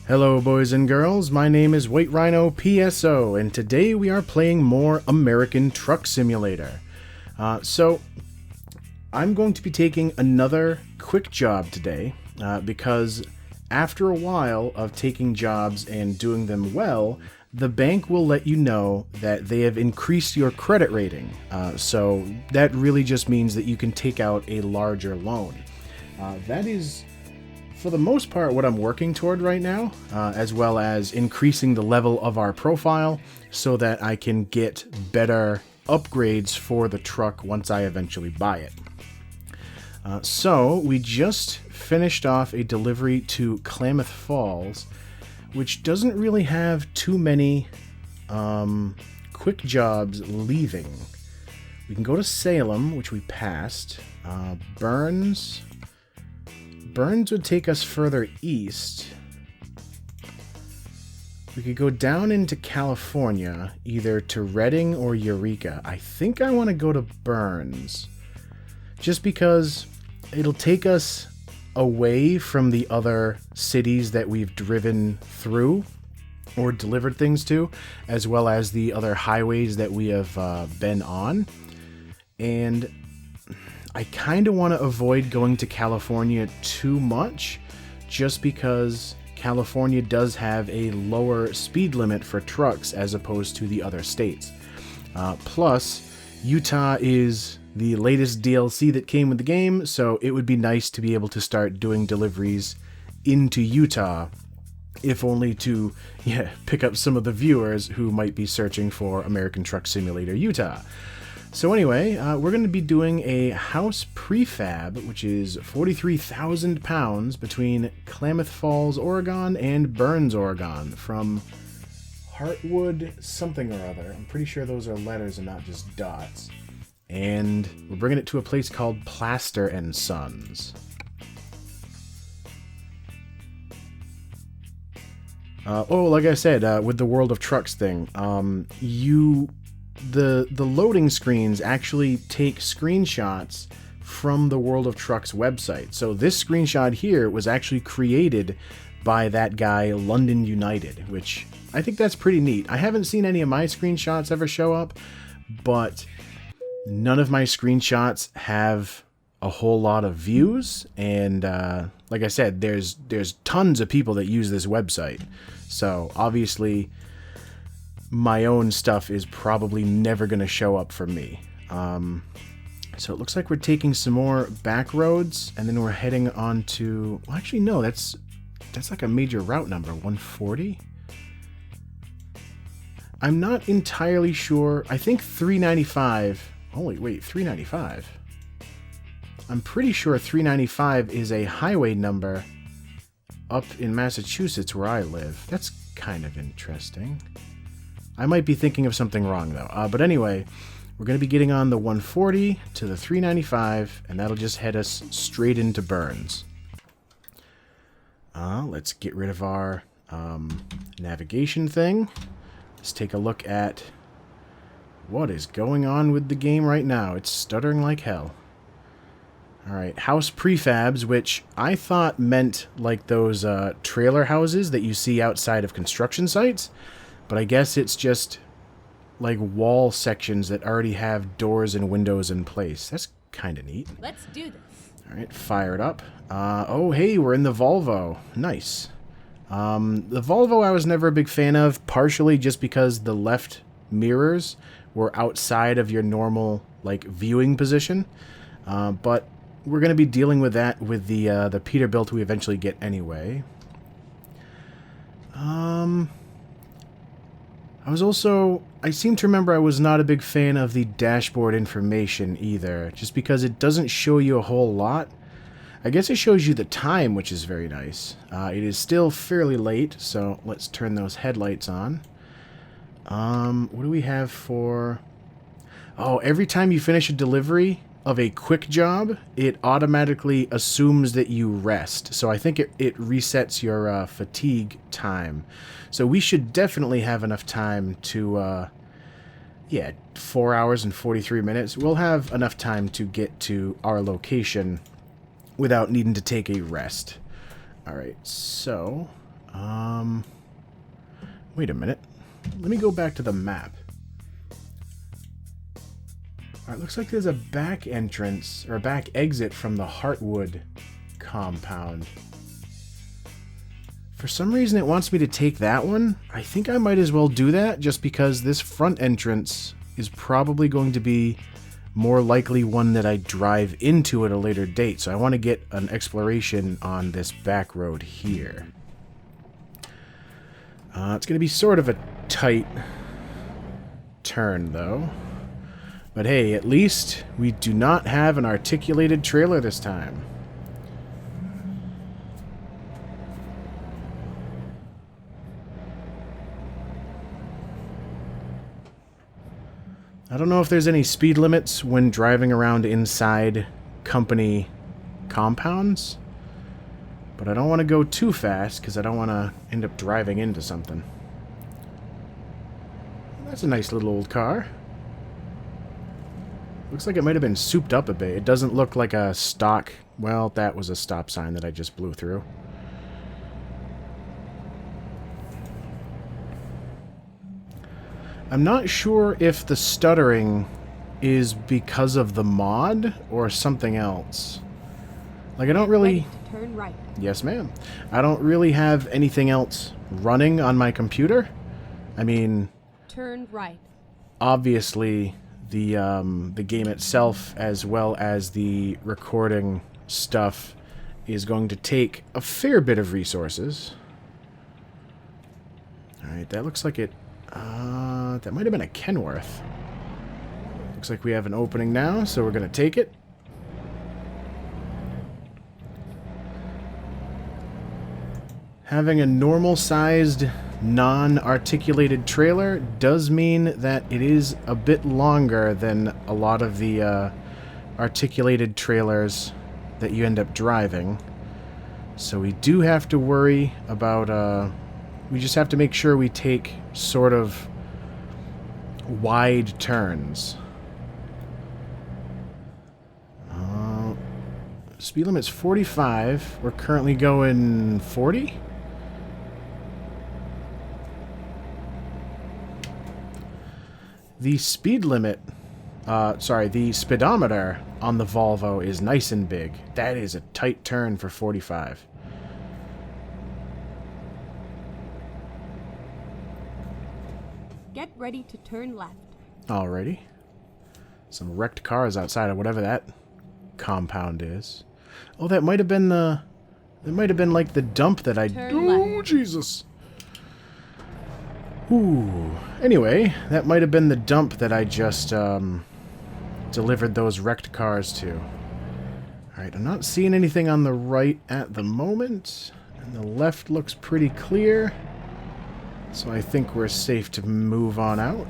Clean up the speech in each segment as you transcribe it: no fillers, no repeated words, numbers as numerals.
Hello boys and girls, my name is White Rhino PSO, and today we are playing more American Truck Simulator. So, I'm going to be taking another quick job today, because after a while of taking jobs and doing them well, the bank will let you know that they have increased your credit rating. So that really just means that you can take out a larger loan. That is, for the most part, what I'm working toward right now, as well as increasing the level of our profile so that I can get better upgrades for the truck once I eventually buy it. So we just finished off a delivery to Klamath Falls, which doesn't really have too many quick jobs leaving. We can go to Salem, which we passed. Burns would take us further east. We could go down into California, either to Redding or Eureka. I think I want to go to Burns, just because it'll take us away from the other cities that we've driven through or delivered things to, as well as the other highways that we have been on. And I kind of want to avoid going to California too much, just because California does have a lower speed limit for trucks as opposed to the other states. Plus, Utah is the latest DLC that came with the game, so it would be nice to be able to start doing deliveries into Utah, if only to pick up some of the viewers who might be searching for American Truck Simulator Utah. So anyway, we're going to be doing a house prefab, which is 43,000 pounds between Klamath Falls, Oregon and Burns, Oregon, from Heartwood something or other. I'm pretty sure those are letters and not just dots. And we're bringing it to a place called Plaster and Sons. Like I said, with the World of Trucks thing, the loading screens actually take screenshots from the World of Trucks website. So this screenshot here was actually created by that guy, London United, which I think that's pretty neat. I haven't seen any of my screenshots ever show up, but none of my screenshots have a whole lot of views, and like I said, there's tons of people that use this website. So obviously my own stuff is probably never going to show up for me. So it looks like we're taking some more back roads, and then we're heading on to... Well, actually, no, that's like a major route number, 140? I'm not entirely sure. I think 395... Holy, wait, 395? I'm pretty sure 395 is a highway number up in Massachusetts where I live. That's kind of interesting. I might be thinking of something wrong, though. But anyway, we're going to be getting on the 140 to the 395, and that'll just head us straight into Burns. Let's get rid of our navigation thing. Let's take a look at what is going on with the game right now. It's stuttering like hell. Alright, house prefabs, which I thought meant like those trailer houses that you see outside of construction sites. But I guess it's just like wall sections that already have doors and windows in place. That's kind of neat. Let's do this. Alright, fire it up. Oh, hey, we're in the Volvo. Nice. The Volvo I was never a big fan of, partially just because the left mirrors were outside of your normal, like, viewing position. But we're going to be dealing with that with the Peterbilt we eventually get anyway. I seem to remember I was not a big fan of the dashboard information either, just because it doesn't show you a whole lot. I guess it shows you the time, which is very nice. It is still fairly late, so let's turn those headlights on. What do we have for... Oh, every time you finish a delivery of a quick job, it automatically assumes that you rest. So I think it resets your fatigue time. So we should definitely have enough time to, 4 hours and 43 minutes. We'll have enough time to get to our location without needing to take a rest. Alright, so Wait a minute. Let me go back to the map. Alright, looks like there's a back entrance, or a back exit from the Heartwood compound. For some reason it wants me to take that one. I think I might as well do that, just because this front entrance is probably going to be more likely one that I drive into at a later date. So I want to get an exploration on this back road here. It's going to be sort of a tight turn, though. But hey, at least we do not have an articulated trailer this time. I don't know if there's any speed limits when driving around inside company compounds. But I don't want to go too fast, because I don't want to end up driving into something. That's a nice little old car. Looks like it might have been souped up a bit. It doesn't look like a stock... Well, that was a stop sign that I just blew through. I'm not sure if the stuttering is because of the mod or something else. Like, I don't really... Turn right. Yes, ma'am. I don't really have anything else running on my computer. I mean... Turn right. Obviously, the game itself, as well as the recording stuff, is going to take a fair bit of resources. Alright, that looks like it... that might have been a Kenworth. Looks like we have an opening now, so we're going to take it. Having a normal-sized, non-articulated trailer does mean that it is a bit longer than a lot of the articulated trailers that you end up driving. So we do have to worry about... we just have to make sure we take sort of wide turns. Speed limit's 45. We're currently going 40? The speed limit, the speedometer on the Volvo is nice and big. That is a tight turn for 45. Get ready to turn left. Alrighty. Some wrecked cars outside of whatever that compound is. Oh, that might have been the... That might have been like the dump that I... Oh, Jesus! Ooh. Anyway, that might have been the dump that I just delivered those wrecked cars to. Alright, I'm not seeing anything on the right at the moment. And the left looks pretty clear. So I think we're safe to move on out.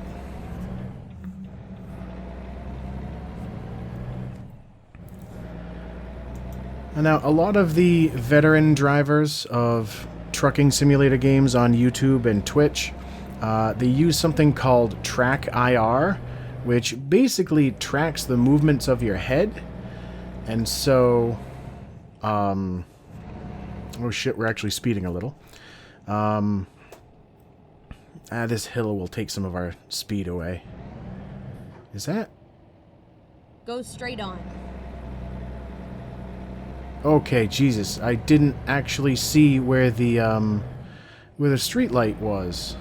And now, a lot of the veteran drivers of trucking simulator games on YouTube and Twitch, they use something called Track IR, which basically tracks the movements of your head. And so... oh shit, we're actually speeding a little. This hill will take some of our speed away. Is that... Go straight on. Okay, Jesus. I didn't actually see where the street light was.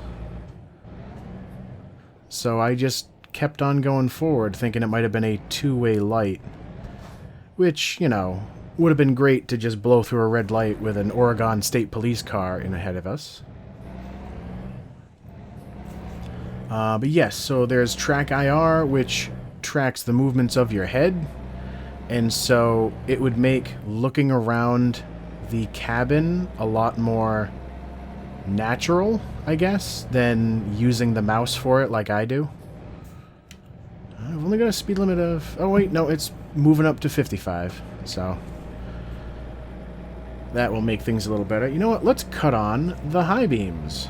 So I just kept on going forward, thinking it might have been a two-way light. Which, you know, would have been great to just blow through a red light with an Oregon State Police car in ahead of us. But yes, so there's Track IR, which tracks the movements of your head. And so it would make looking around the cabin a lot more natural, I guess, than using the mouse for it like I do. I've only got a speed limit of... Oh, wait, no, it's moving up to 55, so... that will make things a little better. You know what? Let's cut on the high beams.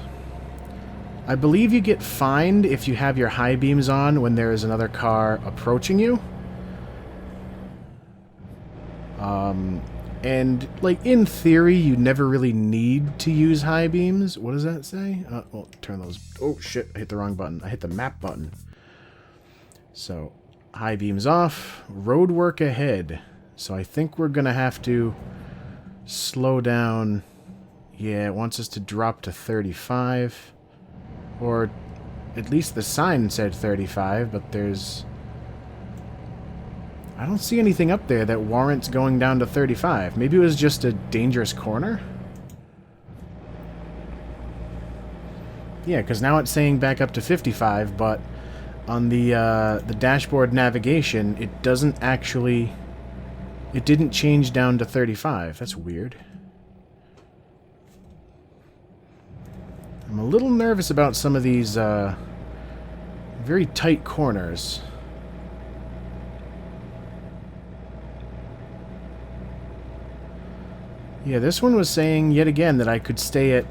I believe you get fined if you have your high beams on when there is another car approaching you. And, like, in theory, you never really need to use high beams. What does that say? Well, turn those... Oh, shit, I hit the wrong button. I hit the map button. So, high beams off. Road work ahead. So I think we're going to have to slow down. Yeah, it wants us to drop to 35. Or at least the sign said 35, but there's... I don't see anything up there that warrants going down to 35. Maybe it was just a dangerous corner? Yeah, because now it's saying back up to 55, but on the dashboard navigation, it doesn't actually... It didn't change down to 35. That's weird. I'm a little nervous about some of these very tight corners. Yeah, this one was saying yet again that I could stay at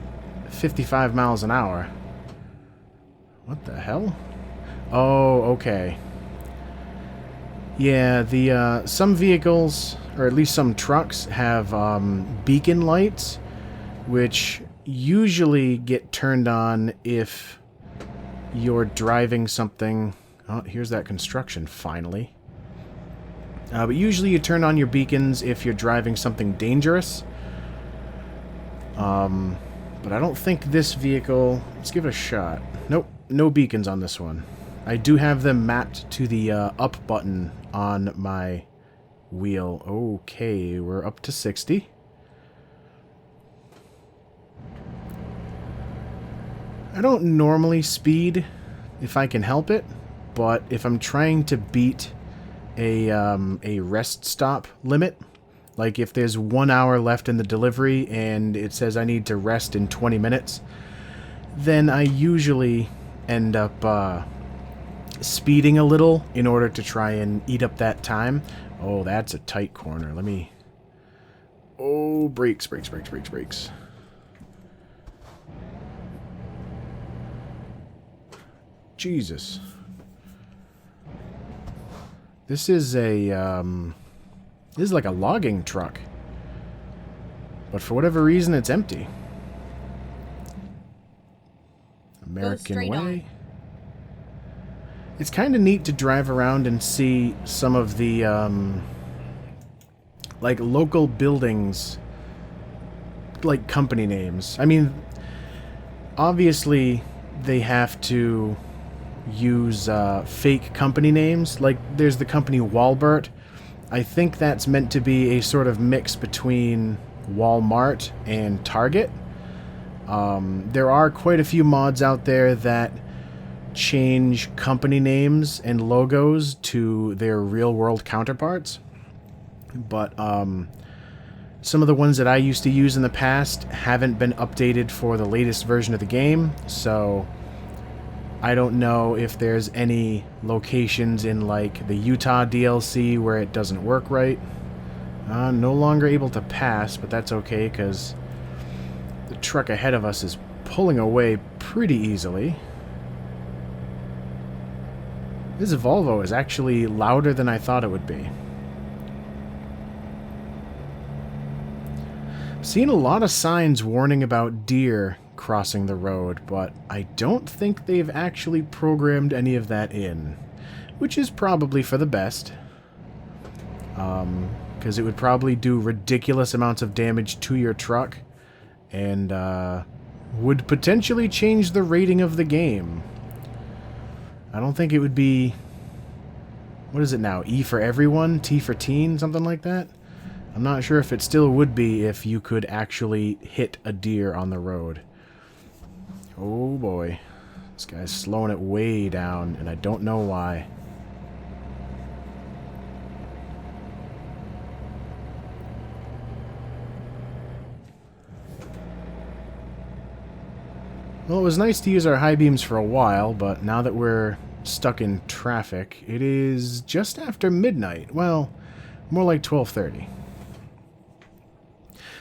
55 miles an hour. What the hell? Oh, okay. Yeah, the some vehicles, or at least some trucks, have beacon lights, which usually get turned on if you're driving something... Oh, here's that construction, finally. But usually you turn on your beacons if you're driving something dangerous. But I don't think this vehicle... Let's give it a shot. Nope, no beacons on this one. I do have them mapped to the up button on my wheel. Okay, we're up to 60. I don't normally speed if I can help it, but if I'm trying to beat a rest stop limit, like if there's 1 hour left in the delivery and it says I need to rest in 20 minutes, then I usually end up speeding a little in order to try and eat up that time. Oh, that's a tight corner. Let me... Oh, brakes, brakes, brakes, brakes, brakes. Jesus. This is a, this is like a logging truck. But for whatever reason, it's empty. American Way. On. It's kind of neat to drive around and see some of the, like, local buildings, like, company names. I mean, obviously, they have to use fake company names. Like, there's the company Walbert. I think that's meant to be a sort of mix between Walmart and Target. There are quite a few mods out there that change company names and logos to their real-world counterparts. But some of the ones that I used to use in the past haven't been updated for the latest version of the game, so I don't know if there's any locations in, like, the Utah DLC where it doesn't work right. No longer able to pass, but that's okay, because the truck ahead of us is pulling away pretty easily. This Volvo is actually louder than I thought it would be. I've seen a lot of signs warning about deer crossing the road, but I don't think they've actually programmed any of that in, which is probably for the best. Because it would probably do ridiculous amounts of damage to your truck, and would potentially change the rating of the game. I don't think it would be... What is it now? E for everyone? T for teen? Something like that? I'm not sure if it still would be if you could actually hit a deer on the road. Oh boy. This guy's slowing it way down, and I don't know why. Well, it was nice to use our high beams for a while, but now that we're stuck in traffic, it is just after midnight. Well, more like 12:30.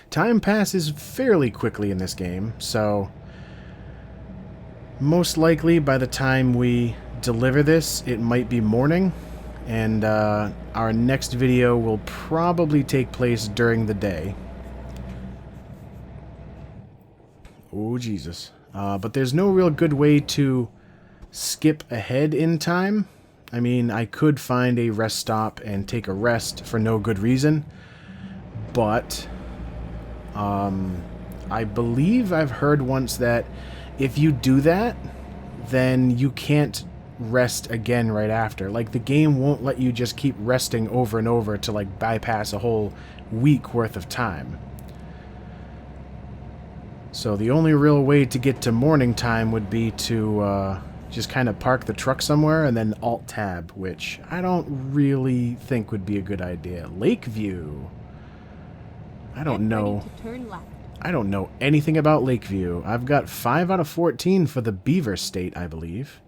Time passes fairly quickly in this game, so most likely by the time we deliver this, it might be morning. And our next video will probably take place during the day. Oh, Jesus. But there's no real good way to skip ahead in time. I mean, I could find a rest stop and take a rest for no good reason. But I believe I've heard once that if you do that, then you can't rest again right after. Like, the game won't let you just keep resting over and over to, like, bypass a whole week worth of time. So the only real way to get to morning time would be to just kind of park the truck somewhere and then Alt-Tab, which I don't really think would be a good idea. Lakeview. I don't know. Ready to turn left. I don't know anything about Lakeview. I've got 5 out of 14 for the Beaver State, I believe.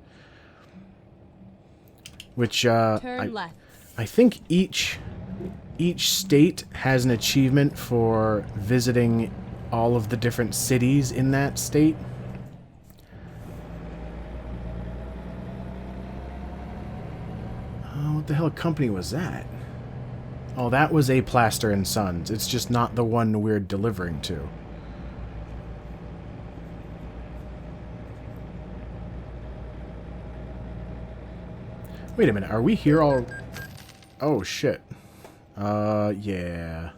Which, Turn left. I think each state has an achievement for visiting all of the different cities in that state. What the hell company was that? Oh, that was A Plaster and Sons. It's just not the one we're delivering to. Wait a minute, are we here all... Oh, shit. Yeah.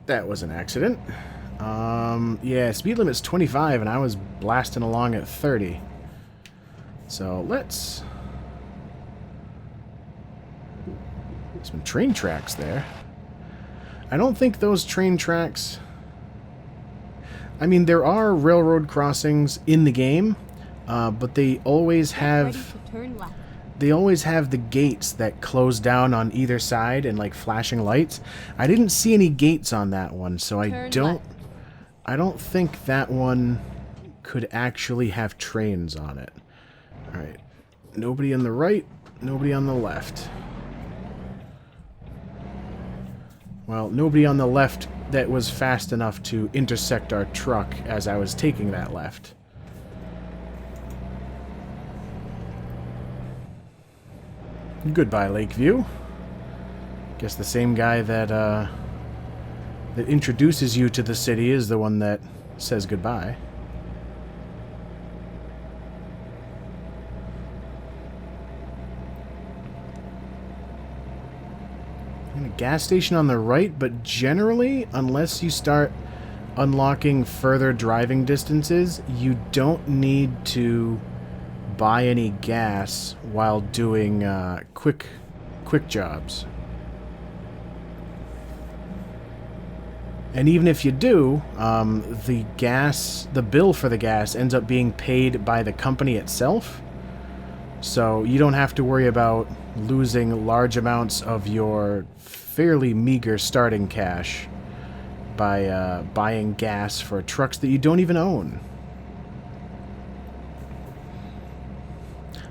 That was an accident. Yeah, speed limit's 25 and I was blasting along at 30. So, let's... Some train tracks there. I don't think those train tracks... I mean, there are railroad crossings in the game, but they always have... Turn left. They always have the gates that close down on either side and, like, flashing lights. I didn't see any gates on that one, so I don't think that one could actually have trains on it. Alright. Nobody on the right, nobody on the left. Well, nobody on the left that was fast enough to intersect our truck as I was taking that left. Goodbye, Lakeview. Guess the same guy that that introduces you to the city is the one that says goodbye. And a gas station on the right, but generally, unless you start unlocking further driving distances, you don't need to buy any gas while doing quick jobs. And even if you do, the bill for the gas ends up being paid by the company itself. So you don't have to worry about losing large amounts of your fairly meager starting cash by buying gas for trucks that you don't even own.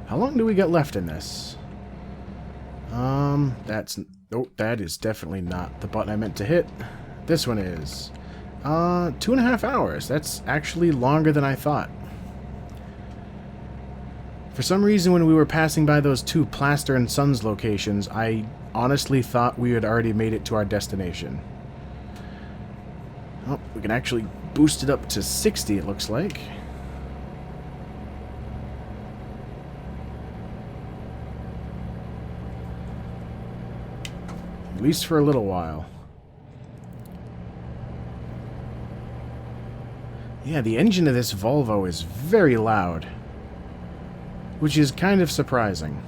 How long do we got left in this? That is definitely not the button I meant to hit. This one is. 2.5 hours. That's actually longer than I thought. For some reason, when we were passing by those 2 Plaster and Sons locations, I honestly thought we had already made it to our destination. Oh, we can actually boost it up to 60, it looks like. At least for a little while. Yeah, the engine of this Volvo is very loud, which is kind of surprising.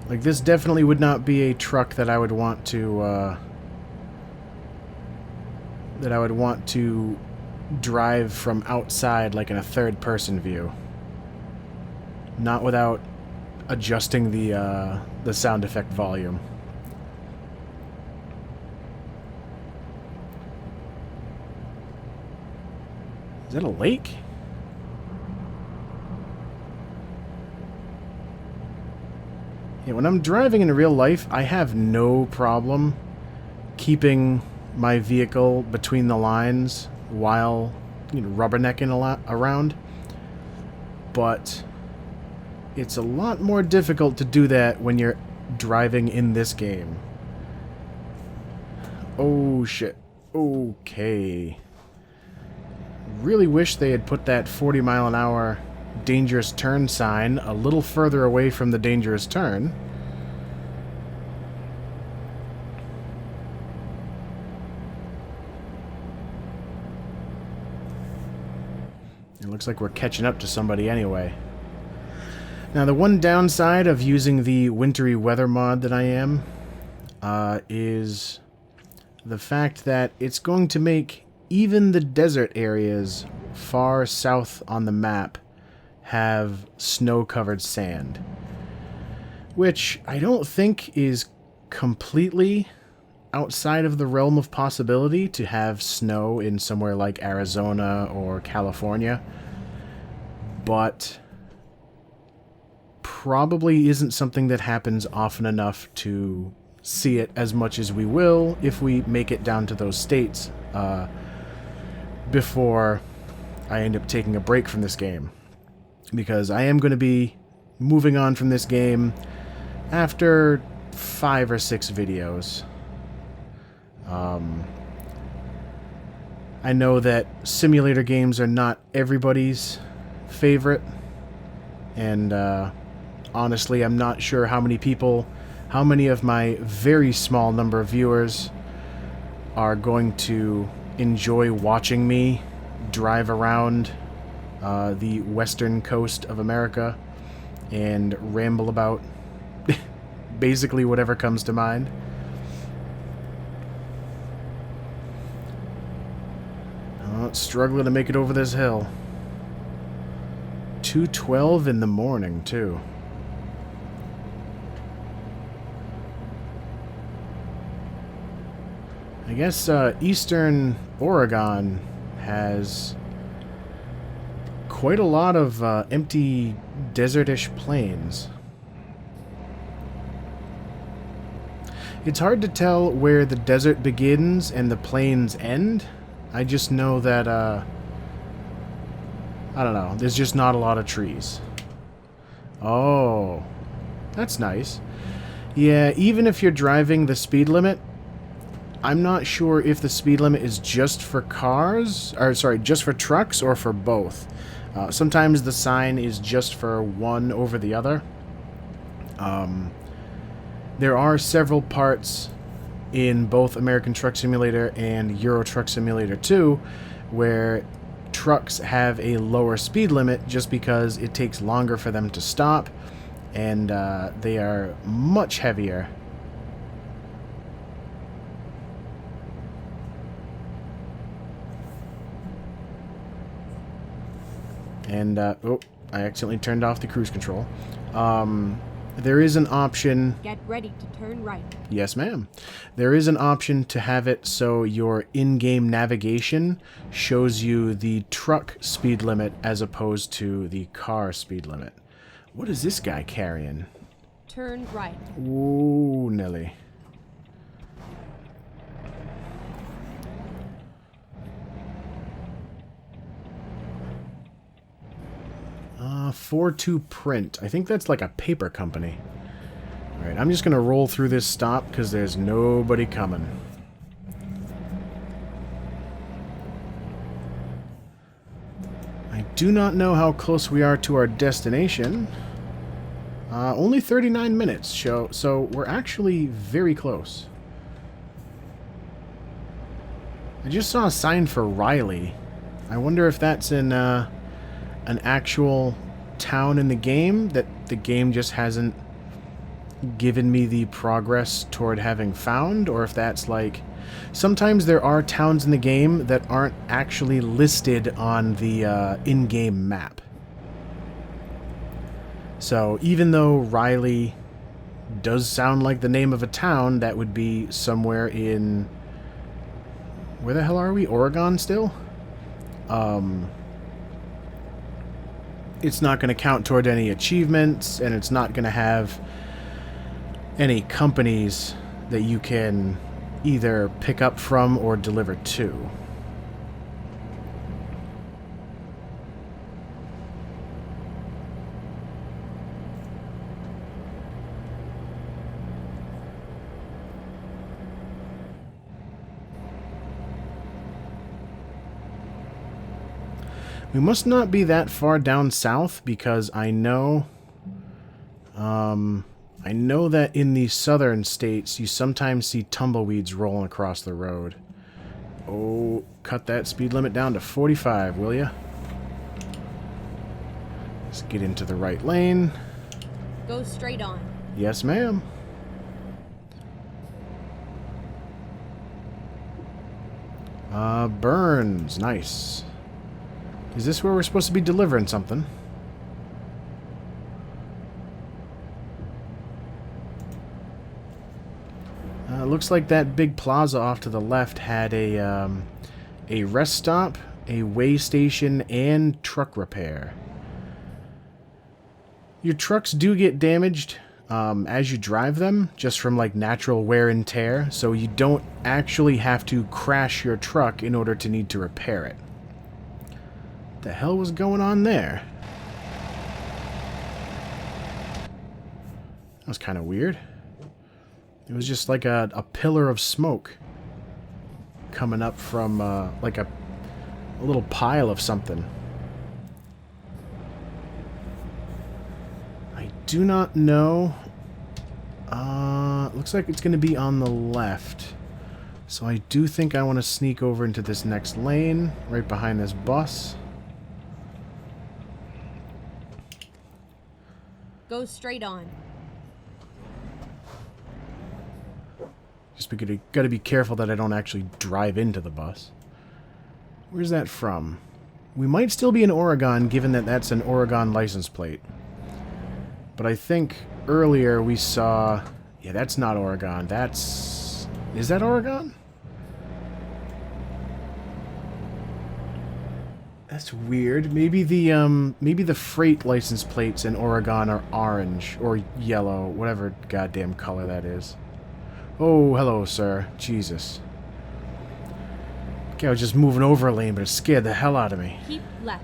Like, this definitely would not be a truck that I would want to, drive from outside, like in a third-person view. Not without adjusting the sound effect volume. Is that a lake? Yeah, when I'm driving in real life, I have no problem keeping my vehicle between the lines while, rubbernecking around. But it's a lot more difficult to do that when you're driving in this game. Oh, shit. Okay. Really wish they had put that 40-mile-an-hour dangerous turn sign a little further away from the dangerous turn. It looks like we're catching up to somebody anyway. Now, the one downside of using the wintry weather mod that I am is the fact that it's going to make even the desert areas far south on the map have snow-covered sand, which I don't think is completely outside of the realm of possibility to have snow in somewhere like Arizona or California, but probably isn't something that happens often enough to see it as much as we will if we make it down to those states before I end up taking a break from this game. Because I am going to be moving on from this game after 5 or 6 videos. I know that simulator games are not everybody's favorite, and honestly, I'm not sure how many of my very small number of viewers are going to enjoy watching me drive around the western coast of America and ramble about basically whatever comes to mind. Struggling to make it over this hill. 2:12 in the morning, too. I guess eastern Oregon has quite a lot of empty desertish plains. It's hard to tell where the desert begins and the plains end. I just know that, I don't know, there's just not a lot of trees. Oh, that's nice. Yeah, even if you're driving the speed limit, I'm not sure if the speed limit is just for cars, or sorry, just for trucks or for both. Sometimes the sign is just for one over the other. There are several parts in both American Truck Simulator and Euro Truck Simulator 2 where trucks have a lower speed limit just because it takes longer for them to stop, and they are much heavier. And, oh, I accidentally turned off the cruise control. There is an option... Get ready to turn right. Yes, ma'am. There is an option to have it so your in-game navigation shows you the truck speed limit as opposed to the car speed limit. What is this guy carrying? Turn right. Ooh, Nelly. 4-2 print. I think that's like a paper company. Alright, I'm just going to roll through this stop because there's nobody coming. I do not know how close we are to our destination. Only 39 minutes, so we're actually very close. I just saw a sign for Riley. I wonder if that's in an actual town in the game that the game just hasn't given me the progress toward having found, or if that's like... Sometimes there are towns in the game that aren't actually listed on the in-game map. So even though Riley does sound like the name of a town, that would be somewhere in... Where the hell are we? Oregon still? It's not going to count toward any achievements, and it's not going to have any companies that you can either pick up from or deliver to. We must not be that far down south because I know that in the southern states you sometimes see tumbleweeds rolling across the road. Oh, cut that speed limit down to 45, will ya? Let's get into the right lane. Go straight on. Yes, ma'am. Burns. Nice. Is this where we're supposed to be delivering something? Looks like that big plaza off to the left had a rest stop, a way station, and truck repair. Your trucks do get damaged as you drive them, just from like natural wear and tear, so you don't actually have to crash your truck in order to need to repair it. What the hell was going on there? That was kind of weird. It was just like a pillar of smoke coming up from like a little pile of something. I do not know. Looks like it's going to be on the left. So I do think I want to sneak over into this next lane, right behind this bus. Go straight on. Just gotta be careful that I don't actually drive into the bus. Where's that from? We might still be in Oregon, given that that's an Oregon license plate. But I think earlier we saw... Yeah, that's not Oregon. That's... Is that Oregon? That's weird. Maybe the freight license plates in Oregon are orange or yellow, whatever goddamn color that is. Oh, hello, sir. Jesus. Okay, I was just moving over a lane, but it scared the hell out of me. Keep left.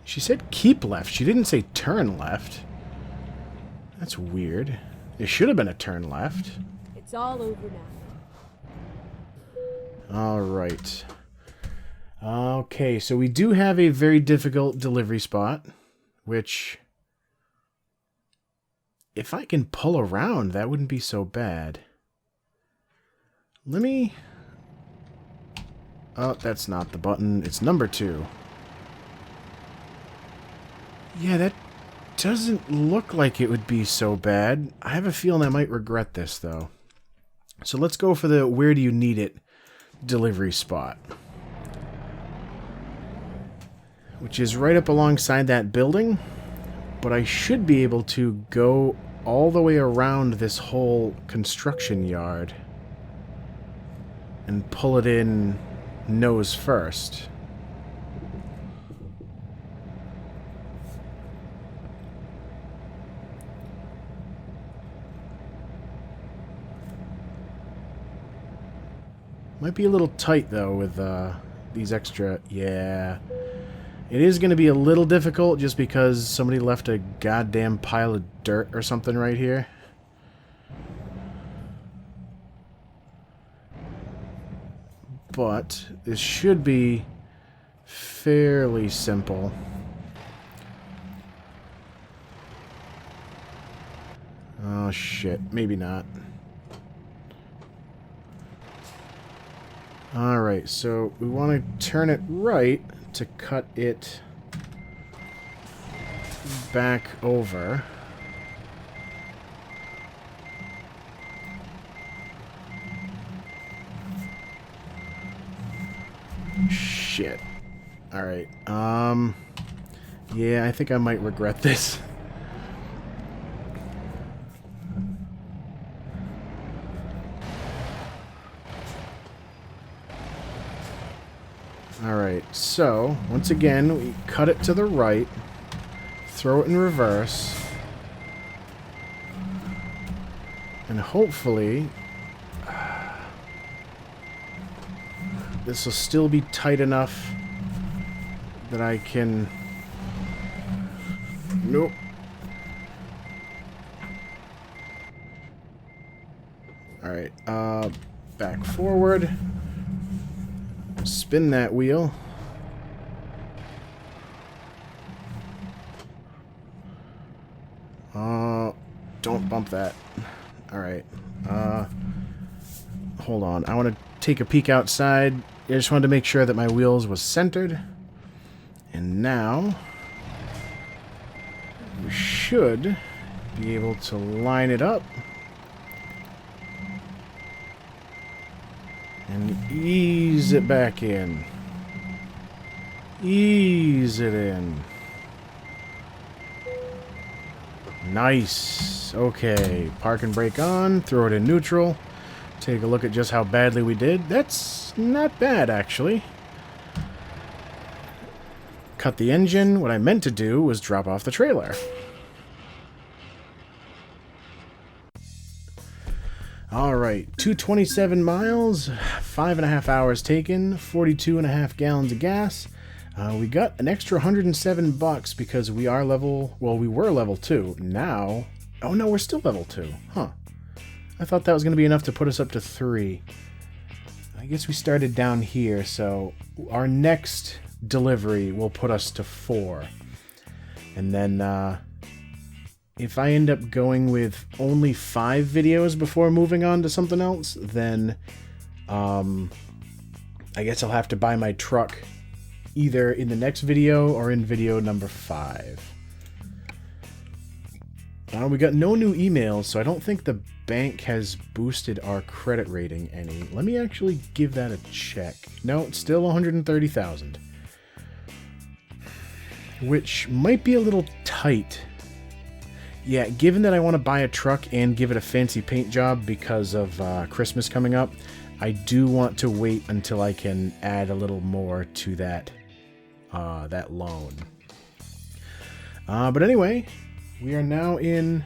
She said keep left. She didn't say turn left. That's weird. It should have been a turn left. It's all over now. Alright. Okay, so we do have a very difficult delivery spot, which... If I can pull around, that wouldn't be so bad. Let me... Oh, that's not the button. It's number 2. Yeah, that doesn't look like it would be so bad. I have a feeling I might regret this, though. So let's go for the where do you need it delivery spot. Which is right up alongside that building. But I should be able to go all the way around this whole construction yard and pull it in nose first. Might be a little tight, though, with these extra... Yeah. It is going to be a little difficult just because somebody left a goddamn pile of dirt or something right here. But this should be fairly simple. Oh, shit. Maybe not. Alright, so we want to turn it right to cut it back over. Shit. Alright, yeah, I think I might regret this. Alright, so, once again, we cut it to the right, throw it in reverse, and hopefully this will still be tight enough that I can... Nope. Alright, back forward. Spin that wheel. Don't bump that. Alright. Hold on. I want to take a peek outside. I just wanted to make sure that my wheels was centered. And now we should be able to line it up and ease it back in. Ease it in. Nice. Okay, park and brake on, throw it in neutral. Take a look at just how badly we did. That's not bad, actually. Cut the engine. What I meant to do was drop off the trailer. Alright, 227 miles, 5.5 hours taken, 42.5 gallons of gas. We got an extra $107 because we are level... Well, we were level 2. Now... Oh no, we're still level 2. Huh. I thought that was going to be enough to put us up to 3. I guess we started down here, so our next delivery will put us to 4. And then, if I end up going with only 5 videos before moving on to something else, then, I guess I'll have to buy my truck either in the next video or in video number 5. We got no new emails, so I don't think the bank has boosted our credit rating any. Let me actually give that a check. No, it's still 130,000. Which might be a little tight. Yeah, given that I want to buy a truck and give it a fancy paint job because of Christmas coming up, I do want to wait until I can add a little more to that that loan. But anyway, we are now in...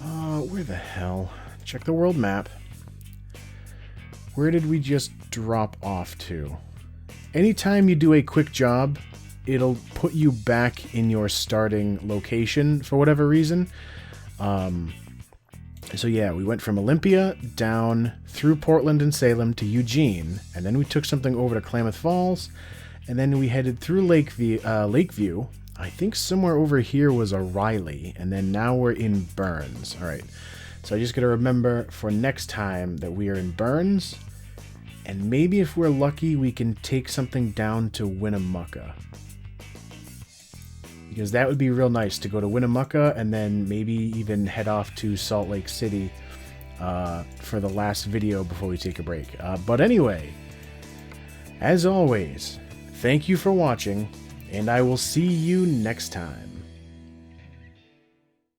where the hell? Check the world map. Where did we just drop off to? Anytime you do a quick job, it'll put you back in your starting location for whatever reason. So yeah, we went from Olympia down through Portland and Salem to Eugene, and then we took something over to Klamath Falls, and then we headed through Lakeview. I think somewhere over here was a Riley, and then now we're in Burns. Alright, so I just gotta remember for next time that we are in Burns, and maybe if we're lucky we can take something down to Winnemucca. Because that would be real nice to go to Winnemucca and then maybe even head off to Salt Lake City for the last video before we take a break. But anyway, as always, thank you for watching, and I will see you next time.